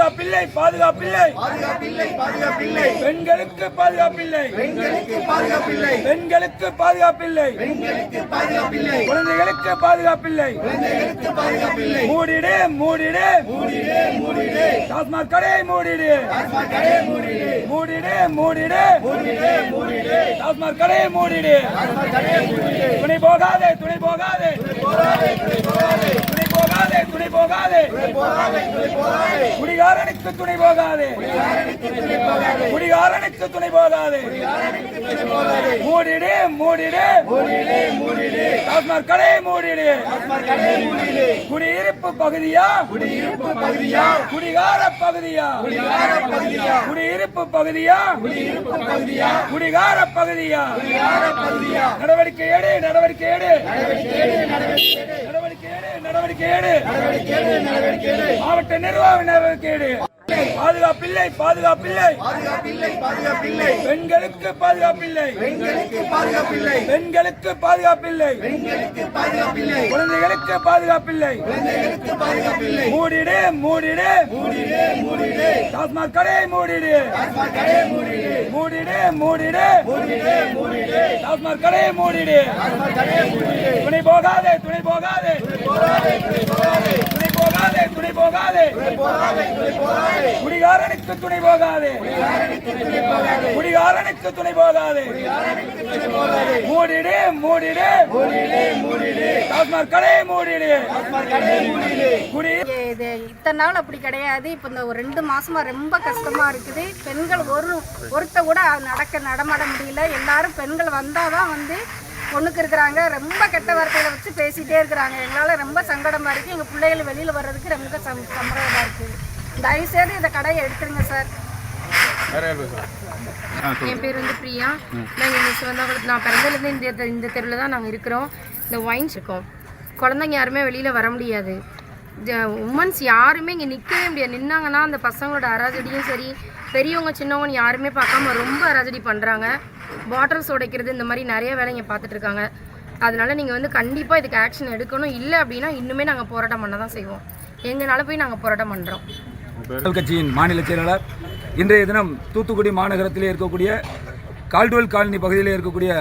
பாதுகாப்பில்லை பாதுகாப்பில்லை பாதுகாப்பில்லை பாதுகாப்பில்லை பெண்களுக்கு பாதுகாப்பில்லை பெண்களுக்கு பாதுகாப்பில்லை பெண்களுக்கு பாதுகாப்பில்லை பெண்களுக்கு பாதுகாப்பில்லை குழந்தைகளுக்கு பாதுகாப்பில்லை குழந்தைகளுக்கு பாதுகாப்பில்லை மூடிடு மூடிடு மூடிடு மூடிடு டாஸ்மாக் கடை மூடிடு டாஸ்மாக் கடை மூடிடு மூடிடு மூடிடு மூடிடு மூடிடு டாஸ்மாக் கடை மூடிடு டாஸ்மாக் கடை மூடிடு துணை போகாதே துணை போகாதே போராடே போராடே துணை போகாதே துணை போகாதே போராடே போராடே குடிகாரனுக்கு துணை போகாதே குடிகாரனுக்கு துணை போகாதே மூடிடு மூடிடு மூடிடு மூடிடு டாஸ்மாக் கடை மூடிடு டாஸ்மாக் கடை மூடிடு குடியிருப்பு பகுதியா குடியிருப்பு பகுதியா குடிகார பகுதியா குடிகார பகுதியா குடியிருப்பு பகுதியா குடியிருப்பு பகுதியா குடிகார பகுதியா குடிகார பகுதியா நடவடிக்கை எடு நடவடிக்கை எடு நடவடிக்கை எடு நடவடிக்கை எடு நடவடிக்கை எடு நடவடிக்கை எடு நடவடிக்கை எடு மாவட்ட நிர்வாக நடவடிக்கை எடு பாதுகாப்பில்லை பாதுகாப்பில்லை பாதுகாப்பில்லை பாதுகாப்பில்லை பெண்களுக்கு பாதுகாப்பில்லை பெண்களுக்கு பாதுகாப்பில்லை பெண்களுக்கு பாதுகாப்பில்லை பெண்களுக்கு பாதுகாப்பில்லை குழந்தைகளுக்கு பாதுகாப்பில்லை குழந்தைகளுக்கு பாதுகாப்பில்லை மூடிடு மூடிடு மூடிடு மூடிடு டாஸ்மாக் கடை மூடிடு டாஸ்மாக் கடை மூடிடு மூடிடு மூடிடு மூடிடு மூடிடு டாஸ்மாக் கடை மூடிடு டாஸ்மாக் கடை மூடிடு துணை போகாதே துணை போகாதே போராடே போராடே துணை போகாதே துணை போகாதே போராடே போராடே குடிகாரனுக்கு துணை போகாதே குடிகாரனுக்கு துணை போகாதே மூடிடு மூடிடு மூடிடு மூடிடு டாஸ்மாக் கடை மூடிடு டாஸ்மாக் கடை மூடிடு குடி இது இத்தனை நாள் அப்படி கிடையாது. இப்போ இந்த ஒரு 2 மாசமா ரொம்ப கஷ்டமா இருக்குது. பெண்கள் ஒருத்த கூட நடமாட முடியல. எல்லாரும் பெண்கள் வந்தாதான் வந்து பொண்ணுக்கு இருக்கிறாங்க. ரொம்ப கெட்ட வார்த்தையில வச்சு பேசிட்டே இருக்கிறாங்க. எங்களால் ரொம்ப சங்கடமா இருக்கு. எங்கள் பிள்ளைகள் வெளியில் வர்றதுக்கு ரொம்ப சம்பளமா இருக்குது. தயவுசெய்து இந்த கடையை எடுத்துருங்க சார். என் பேர் வந்து பிரியா. நாங்கள் இங்கே வந்தால் நான் பிறந்ததுலேருந்து இந்த தெருவில் தான் நாங்கள் இருக்கிறோம். இந்த ஒயின்ஸ் இருக்கோம். குழந்தைங்க யாருமே வெளியில் வர முடியாது. உமன்ஸ் யாருமே இங்கே நிற்கவே முடியாது. நின்னாங்கன்னா அந்த பசங்களோட அராஜடியும் சரி, பெரியவங்க சின்னவங்கன்னு யாருமே பார்க்காம ரொம்ப அராஜடி பண்ணுறாங்க. பாட்டில்ஸ் உடைக்கிறது இந்த மாதிரி நிறைய வேலை இங்கே பார்த்துட்ருக்காங்க. அதனால் நீங்கள் வந்து கண்டிப்பாக இதுக்கு ஆக்ஷன் எடுக்கணும். இல்லை அப்படின்னா இன்னுமே நாங்கள் போராட்டம் பண்ண தான் செய்வோம். எங்களால் போய் நாங்கள் போராட்டம் பண்ணுறோம். கட்சியின் மாநில செயலாளர். இன்றைய தினம் தூத்துக்குடி மாநகரத்திலே இருக்கக்கூடிய கால்டுவெல் காலனி பகுதியில் இருக்கக்கூடிய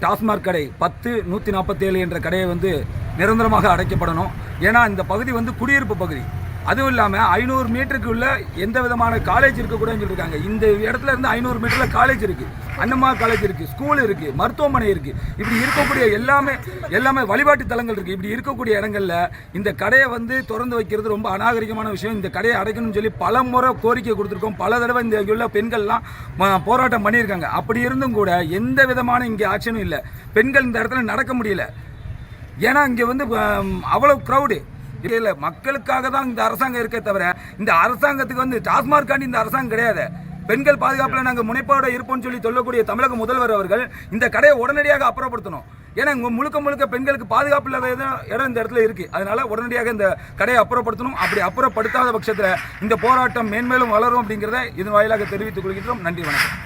டாஸ்மாக் கடை 10-147 என்ற கடையை வந்து நிரந்தரமாக அடைக்கப்படணும். ஏன்னா இந்த பகுதி வந்து குடியிருப்பு பகுதி. அதுவும் இல்லாமல் 500 மீட்டருக்கு உள்ள எந்த விதமான காலேஜ் இருக்கக்கூடாதுன்னு சொல்லியிருக்காங்க. இந்த இடத்துல இருந்து 500 மீட்டரில் காலேஜ் இருக்குது, அண்ணம்மா காலேஜ் இருக்குது, ஸ்கூல் இருக்குது, மருத்துவமனை இருக்குது. இப்படி இருக்கக்கூடிய எல்லாமே வழிபாட்டு தலங்கள் இருக்குது. இப்படி இருக்கக்கூடிய இடங்களில் இந்த கடையை வந்து திறந்து வைக்கிறது ரொம்ப அநாகரிகமான விஷயம். இந்த கடையை அடைக்கணும்னு சொல்லி பல முறை கோரிக்கை கொடுத்துருக்கோம். பல தடவை இந்த உள்ள பெண்கள்லாம் போராட்டம் பண்ணியிருக்காங்க. அப்படி இருந்தும் கூட எந்த விதமான இங்கே ஆக்ஷனும் இல்லை. பெண்கள் இந்த இடத்துல நடக்க முடியல. ஏன்னா இங்கே வந்து அவ்வளோ க்ரௌடு இல்லை. மக்களுக்காக தான் இந்த அரசாங்கம் இருக்கே தவிர இந்த அரசாங்கத்துக்கு வந்து டாஸ்மாக் காண்டி இந்த அரசாங்கம் கிடையாது. பெண்கள் பாதுகாப்பில் நாங்கள் முனைப்போட இருப்போம்னு சொல்லி சொல்லக்கூடிய தமிழக முதல்வர் அவர்கள் இந்த கடையை உடனடியாக அப்புறப்படுத்தணும். ஏன்னா முழுக்க பெண்களுக்கு பாதுகாப்பு இல்லாத இடம் இந்த இடத்துல இருக்குது. அதனால உடனடியாக இந்த கடையை அப்புறப்படுத்தணும். அப்படி அப்புறப்படுத்தாத பட்சத்தில் இந்த போராட்டம் மேன்மேலும் வளரும் அப்படிங்கிறத இதன் வாயிலாக தெரிவித்துக் கொள்கிறோம். நன்றி, வணக்கம்.